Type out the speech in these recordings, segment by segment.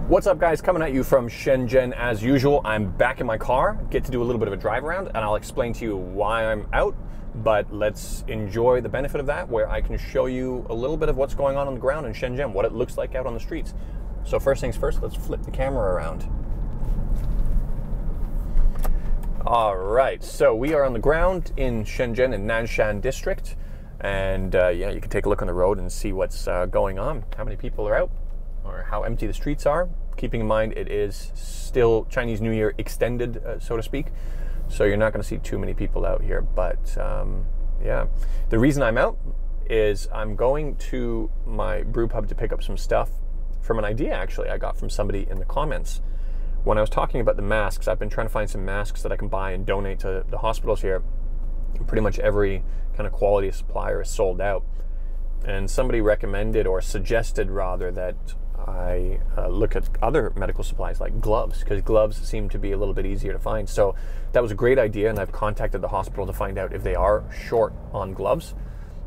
What's up, guys? Coming at you from Shenzhen as usual. I'm back in my car, get to do a little bit of a drive around, and I'll explain to you why I'm out, but let's enjoy the benefit of that, where I can show you a little bit of what's going on the ground in Shenzhen, what it looks like out on the streets. So first things first, let's flip the camera around. All right, so we are on the ground in Shenzhen in Nanshan district, and yeah, you can take a look on the road and see what's going on, how many people are out, or how empty the streets are, keeping in mind it is still Chinese New Year extended, so to speak, so you're not going to see too many people out here. But yeah, the reason I'm out is I'm going to my brew pub to pick up some stuff from an idea actually I got from somebody in the comments. When I was talking about the masks, I've been trying to find some masks that I can buy and donate to the hospitals here. Pretty much every kind of quality supplier is sold out. And somebody recommended, or suggested rather, that I look at other medical supplies like gloves, because gloves seem to be a little bit easier to find. So that was a great idea, and I've contacted the hospital to find out if they are short on gloves.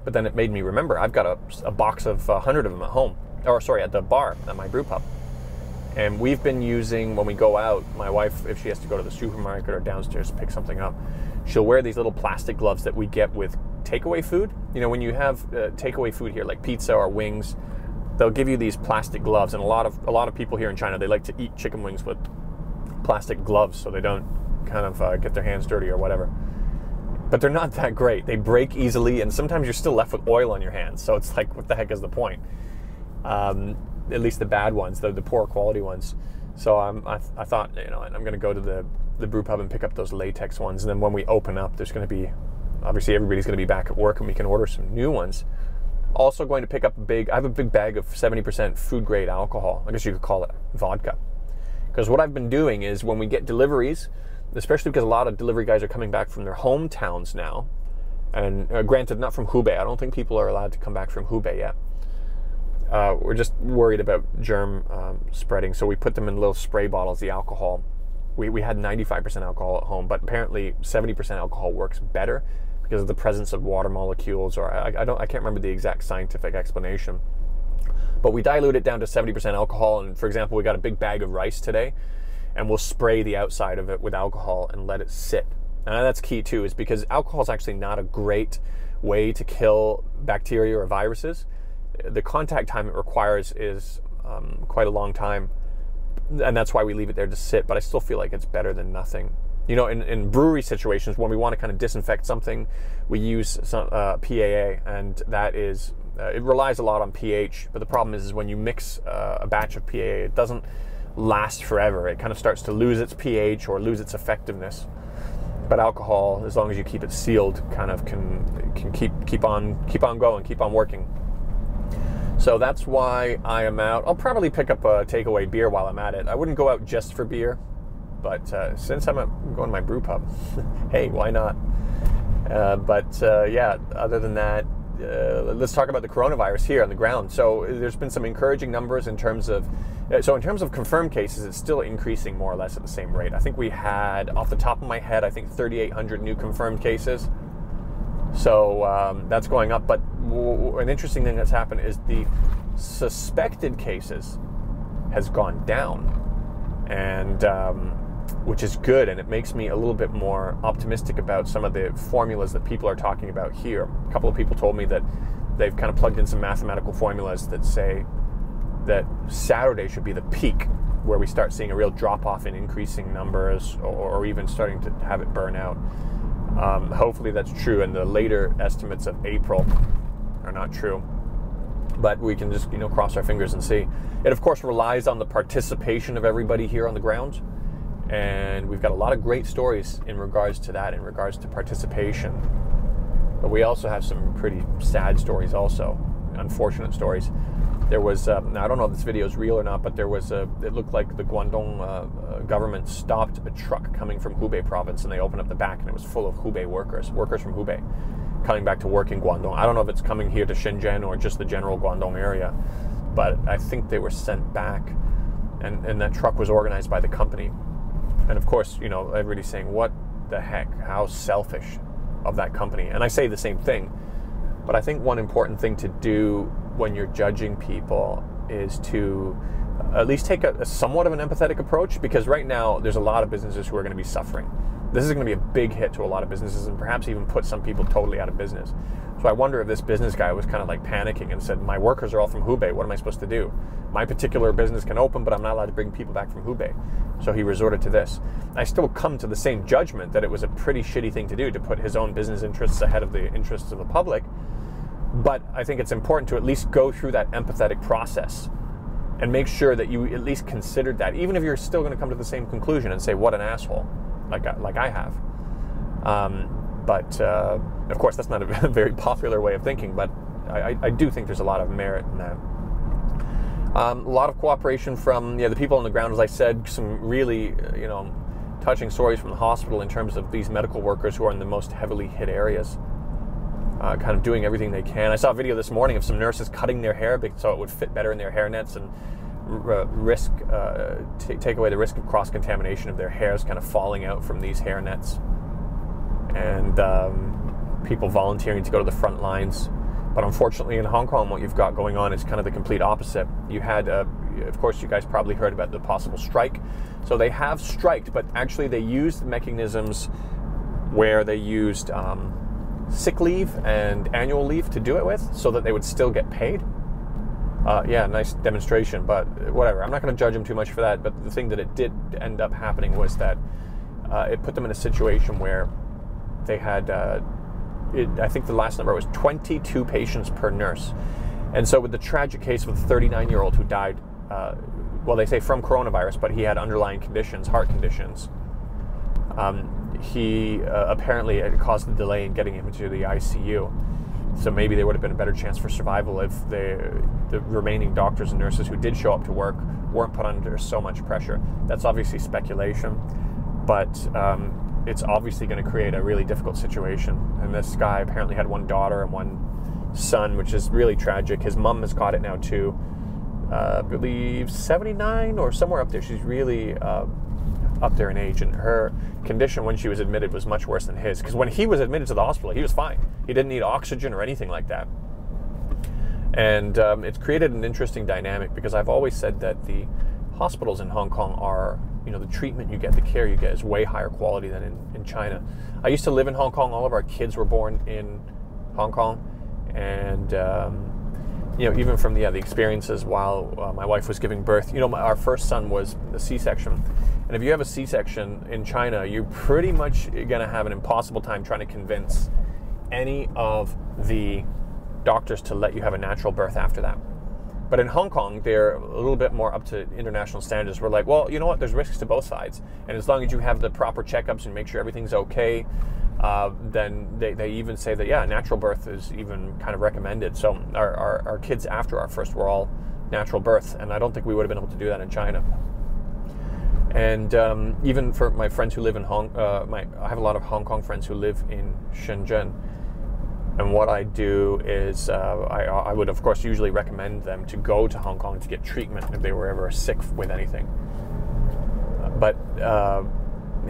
But then it made me remember I've got a box of 100 of them at home, or sorry, at the bar at my brew pub. And we've been using, when we go out, my wife, if she has to go to the supermarket or downstairs to pick something up, she'll wear these little plastic gloves that we get with takeaway food. You know, when you have takeaway food here, like pizza or wings, they'll give you these plastic gloves. And a lot of people here in China, they like to eat chicken wings with plastic gloves so they don't kind of get their hands dirty or whatever. But they're not that great. They break easily, and sometimes you're still left with oil on your hands. So it's like, what the heck is the point? At least the bad ones, the poor quality ones. So I thought, you know, I'm going to go to the brew pub and pick up those latex ones. And then when we open up, there's going to be, obviously everybody's going to be back at work and we can order some new ones. Also going to pick up I have a big bag of 70% food grade alcohol. I guess you could call it vodka. Because what I've been doing is when we get deliveries, especially because a lot of delivery guys are coming back from their hometowns now, and granted, not from Hubei. I don't think people are allowed to come back from Hubei yet. We're just worried about germ spreading, so we put them in little spray bottles, the alcohol. We had 95% alcohol at home, but apparently 70% alcohol works better because of the presence of water molecules, or I can't remember the exact scientific explanation. But we dilute it down to 70% alcohol, and for example, we got a big bag of rice today, and we'll spray the outside of it with alcohol and let it sit. And that's key too, is because alcohol is actually not a great way to kill bacteria or viruses. The contact time it requires is quite a long time, and that's why we leave it there to sit, but I still feel like it's better than nothing. You know, in brewery situations, when we want to kind of disinfect something, we use some PAA, and that is, it relies a lot on pH, but the problem is when you mix a batch of PAA, it doesn't last forever. It kind of starts to lose its pH or lose its effectiveness. But alcohol, as long as you keep it sealed, kind of can keep on going, keep on working. So that's why I am out. I'll probably pick up a takeaway beer while I'm at it. I wouldn't go out just for beer, but since I'm going to my brew pub, hey, why not? Yeah, other than that, let's talk about the coronavirus here on the ground. So there's been some encouraging numbers in terms of, confirmed cases, it's still increasing more or less at the same rate. I think we had, off the top of my head, I think 3,800 new confirmed cases. So that's going up, but an interesting thing that's happened is the suspected cases has gone down, and which is good, and it makes me a little bit more optimistic about some of the formulas that people are talking about here. A couple of people told me that they've kind of plugged in some mathematical formulas that say that Saturday should be the peak, where we start seeing a real drop-off in increasing numbers, or even starting to have it burn out. Hopefully that's true, and the later estimates of April are not true. But we can just, you know, cross our fingers and see. It, of course, relies on the participation of everybody here on the ground. And we've got a lot of great stories in regards to that, in regards to participation. But we also have some pretty sad stories also, unfortunate stories. There was, now I don't know if this video is real or not, but there was it looked like the Guangdong government stopped a truck coming from Hubei province, and they opened up the back, and it was full of Hubei workers from Hubei, coming back to work in Guangdong. I don't know if it's coming here to Shenzhen or just the general Guangdong area, but I think they were sent back, and that truck was organized by the company. And of course, you know, everybody's saying, what the heck, how selfish of that company. And I say the same thing, but I think one important thing to do when you're judging people is to at least take a somewhat of an empathetic approach, because right now there's a lot of businesses who are going to be suffering. This is going to be a big hit to a lot of businesses, and perhaps even put some people totally out of business. So I wonder if this business guy was kind of like panicking and said, my workers are all from Hubei, what am I supposed to do? My particular business can open, but I'm not allowed to bring people back from Hubei. So he resorted to this. I still come to the same judgment that it was a pretty shitty thing to do, to put his own business interests ahead of the interests of the public. But I think it's important to at least go through that empathetic process and make sure that you at least considered that, even if you're still going to come to the same conclusion and say, what an asshole, like I have. But of course, that's not a very popular way of thinking, but I do think there's a lot of merit in that. A lot of cooperation from the people on the ground, as I said, some really touching stories from the hospital in terms of these medical workers who are in the most heavily hit areas, kind of doing everything they can. I saw a video this morning of some nurses cutting their hair so it would fit better in their hair nets and take away the risk of cross-contamination of their hairs kind of falling out from these hair nets. And people volunteering to go to the front lines. But unfortunately in Hong Kong, what you've got going on is kind of the complete opposite. You had, of course, you guys probably heard about the possible strike. So they have striked, but actually they used mechanisms where they used sick leave and annual leave to do it with, so that they would still get paid. Yeah, nice demonstration, but whatever. I'm not going to judge them too much for that, but the thing that it did end up happening was that it put them in a situation where they had, I think the last number was 22 patients per nurse. And so with the tragic case of a 39-year-old who died, well, they say from coronavirus, but he had underlying conditions, heart conditions. He apparently it caused the delay in getting him into the ICU. So maybe there would have been a better chance for survival if the remaining doctors and nurses who did show up to work weren't put under so much pressure. That's obviously speculation, but it's obviously going to create a really difficult situation. And this guy apparently had one daughter and one son, which is really tragic. His mom has got it now too. I believe 79 or somewhere up there. She's really up there in age, and her condition when she was admitted was much worse than his, because when he was admitted to the hospital, he was fine. He didn't need oxygen or anything like that. And it's created an interesting dynamic, because I've always said that the hospitals in Hong Kong are, the treatment you get, the care you get is way higher quality than in China. I used to live in Hong Kong. All of our kids were born in Hong Kong, and even from the experiences while my wife was giving birth, our first son was a C-section. And if you have a C-section in China, you're pretty much going to have an impossible time trying to convince any of the doctors to let you have a natural birth after that. But in Hong Kong, they're a little bit more up to international standards. We're like, well, you know what? There's risks to both sides. And as long as you have the proper checkups and make sure everything's okay, then they even say that, yeah, natural birth is even kind of recommended. So our kids after our first were all natural births, and I don't think we would have been able to do that in China. And even for my friends who live in I have a lot of Hong Kong friends who live in Shenzhen. And what I do is I would, of course, usually recommend them to go to Hong Kong to get treatment if they were ever sick with anything.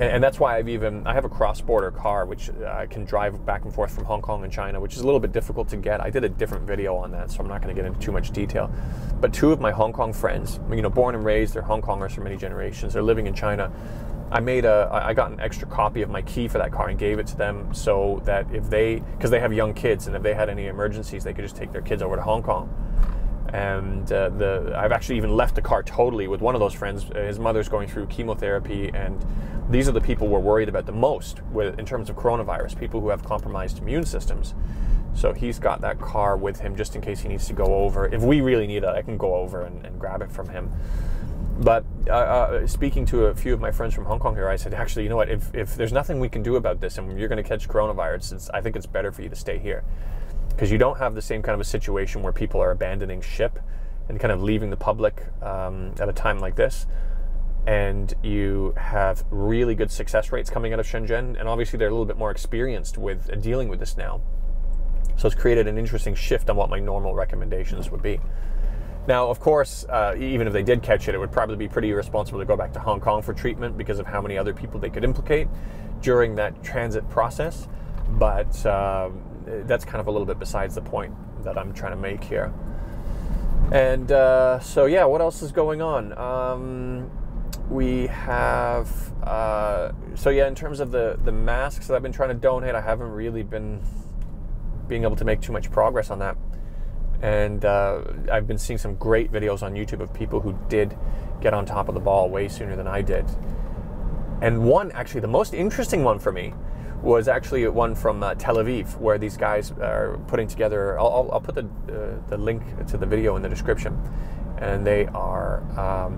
And that's why I have a cross-border car, which I can drive back and forth from Hong Kong and China, which is a little bit difficult to get. I did a different video on that, so I'm not going to get into too much detail. But two of my Hong Kong friends, born and raised, they're Hong Kongers for many generations. They're living in China. I got an extra copy of my key for that car and gave it to them, so that because they have young kids, and if they had any emergencies, they could just take their kids over to Hong Kong. And I've actually even left the car totally with one of those friends. His mother's going through chemotherapy, and these are the people we're worried about the most in terms of coronavirus, people who have compromised immune systems. So he's got that car with him just in case he needs to go over. If we really need it, I can go over and grab it from him. But speaking to a few of my friends from Hong Kong here, I said, actually, you know what, if there's nothing we can do about this and you're going to catch coronavirus, I think it's better for you to stay here. Because you don't have the same kind of a situation where people are abandoning ship and kind of leaving the public at a time like this. And you have really good success rates coming out of Shenzhen. And obviously they're a little bit more experienced with dealing with this now. So it's created an interesting shift on what my normal recommendations would be. Now, of course, even if they did catch it, it would probably be pretty irresponsible to go back to Hong Kong for treatment because of how many other people they could implicate during that transit process. But that's kind of a little bit besides the point that I'm trying to make here. And so yeah, what else is going on? We have so yeah, in terms of the masks that I've been trying to donate, I haven't really been being able to make too much progress on that. And I've been seeing some great videos on YouTube of people who did get on top of the ball way sooner than I did. And one, actually, the most interesting one for me was actually one from Tel Aviv, where these guys are putting together. I'll put the link to the video in the description, and they are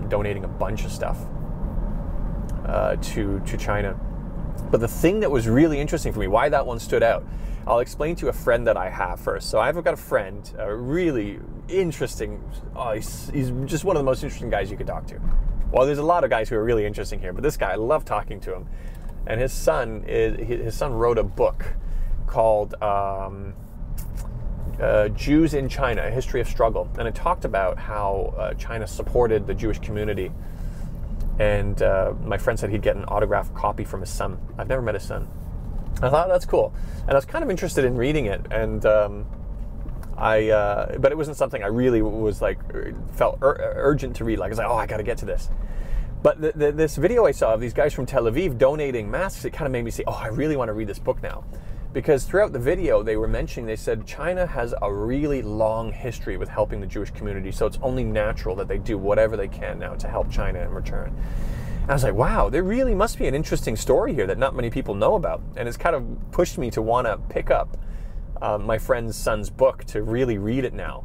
donating a bunch of stuff to China. But the thing that was really interesting for me, why that one stood out, I'll explain to you a friend that I have first. So I've got a friend, a really interesting, he's just one of the most interesting guys you could talk to. Well, there's a lot of guys who are really interesting here, but this guy, I love talking to him. And his son wrote a book called Jews in China, A History of Struggle. And it talked about how China supported the Jewish community. And my friend said he'd get an autographed copy from his son. I've never met his son. I thought, that's cool. And I was kind of interested in reading it. And but it wasn't something I really was like, felt urgent to read. Like, I was like, oh, I got to get to this. But this video I saw of these guys from Tel Aviv donating masks, it kind of made me say, oh, I really want to read this book now. Because throughout the video, they were mentioning, they said China has a really long history with helping the Jewish community, so it's only natural that they do whatever they can now to help China in return. And I was like, wow, there really must be an interesting story here that not many people know about. And it's kind of pushed me to want to pick up my friend's son's book to really read it now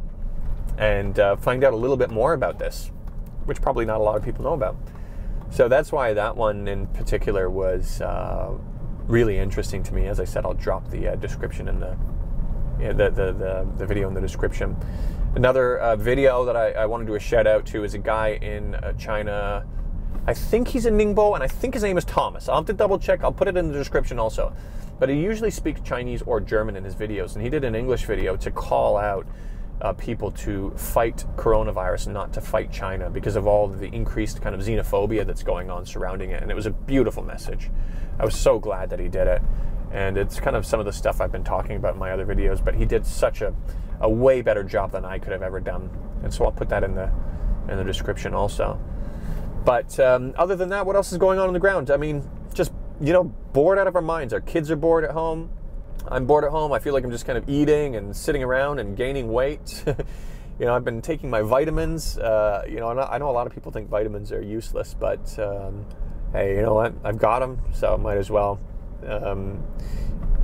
and find out a little bit more about this, which probably not a lot of people know about. So that's why that one in particular was really interesting to me. As I said, I'll drop the description in the video in the description. Another video that I want to do a shout out to is a guy in China. I think he's in Ningbo, and I think his name is Thomas. I'll have to double check. I'll put it in the description also. But he usually speaks Chinese or German in his videos, and he did an English video to call out people to fight coronavirus and not to fight China because of all the increased kind of xenophobia that's going on surrounding it. And it was a beautiful message. I was so glad that he did it. And it's kind of some of the stuff I've been talking about in my other videos, but he did such a way better job than I could have ever done. And so I'll put that in the description also. But other than that, what else is going on the ground? I mean, just, bored out of our minds. Our kids are bored at home. I'm bored at home. I feel like I'm just kind of eating and sitting around and gaining weight. I've been taking my vitamins. I know a lot of people think vitamins are useless, but hey, you know what? I've got them, so I might as well. I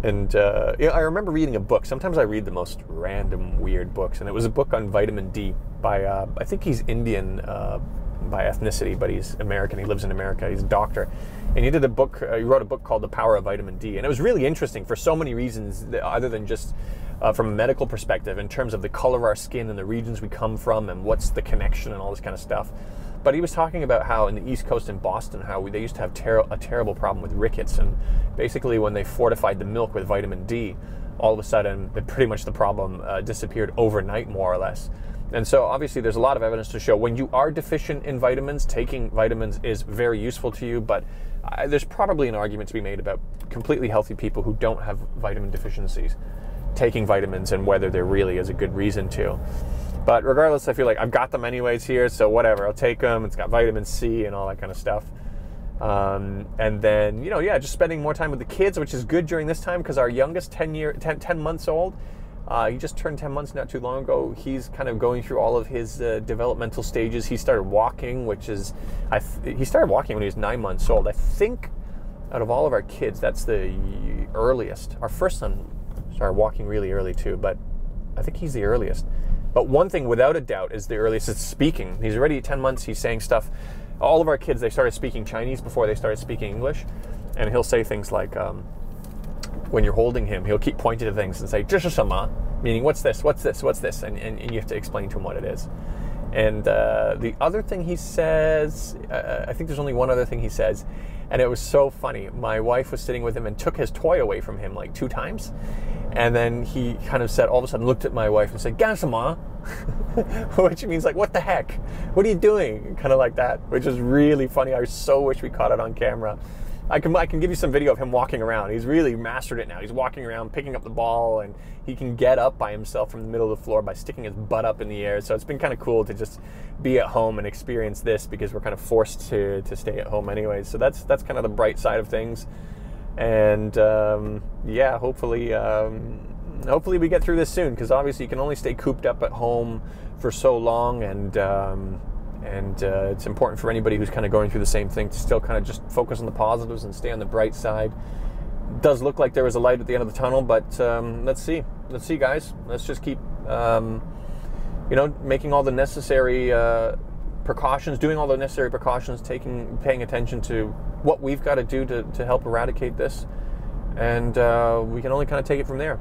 remember reading a book. Sometimes I read the most random, weird books, and it was a book on vitamin D by, I think he's Indian by ethnicity, but he's American. He lives in America. He's a doctor. And he did a book, he wrote a book called The Power of Vitamin D. And it was really interesting for so many reasons, other than just from a medical perspective, in terms of the color of our skin and the regions we come from and what's the connection and all this kind of stuff. But he was talking about how in the East Coast in Boston, how they used to have a terrible problem with rickets. And basically when they fortified the milk with vitamin D, all of a sudden, pretty much the problem disappeared overnight, more or less. And so obviously there's a lot of evidence to show when you are deficient in vitamins, taking vitamins is very useful to you, but there's probably an argument to be made about completely healthy people who don't have vitamin deficiencies taking vitamins and whether there really is a good reason to. But regardless, I feel like I've got them anyways here, so whatever, I'll take them. It's got vitamin C and all that kind of stuff. And then, just spending more time with the kids, which is good during this time because our youngest 10 months old, he just turned 10 months not too long ago. He's kind of going through all of his developmental stages. He started walking, he started walking when he was 9 months old. I think out of all of our kids, that's the earliest. Our first son started walking really early too, but I think he's the earliest. But one thing without a doubt is the earliest is speaking. He's already at 10 months, he's saying stuff. All of our kids, they started speaking Chinese before they started speaking English. And he'll say things like, when you're holding him, he'll keep pointing to things and say, 这是什么? Meaning, what's this, what's this, what's this? And you have to explain to him what it is. And the other thing he says, I think there's only one other thing he says, and it was so funny. My wife was sitting with him and took his toy away from him like 2 times. And then he kind of said, all of a sudden looked at my wife and said, 干什么? Which means like, what the heck? What are you doing? Kind of like that, which is really funny. I so wish we caught it on camera. I can give you some video of him walking around. He's really mastered it now. He's walking around, picking up the ball, and he can get up by himself from the middle of the floor by sticking his butt up in the air. So it's been kind of cool to just be at home and experience this, because we're kind of forced to stay at home anyways. So that's kind of the bright side of things. And yeah, hopefully we get through this soon, because obviously you can only stay cooped up at home for so long, and it's important for anybody who's kind of going through the same thing to still kind of just focus on the positives and stay on the bright side. It does look like there was a light at the end of the tunnel, but let's see, guys. Let's just keep making all the necessary precautions, doing all the necessary precautions, paying attention to what we've got to do to help eradicate this, and we can only kind of take it from there.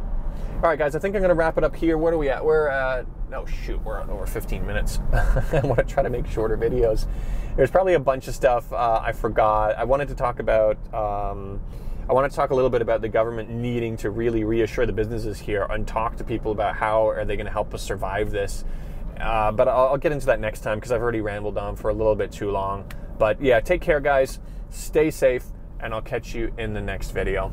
All right, guys, I think I'm going to wrap it up here. What are we at? We're at, oh shoot, we're at over 15 minutes. I want to try to make shorter videos. There's probably a bunch of stuff I forgot. I wanted to talk about, I want to talk a little bit about the government needing to really reassure the businesses here and talk to people about how are they going to help us survive this. But I'll get into that next time, because I've already rambled on for a little bit too long. But yeah, take care, guys. Stay safe, and I'll catch you in the next video.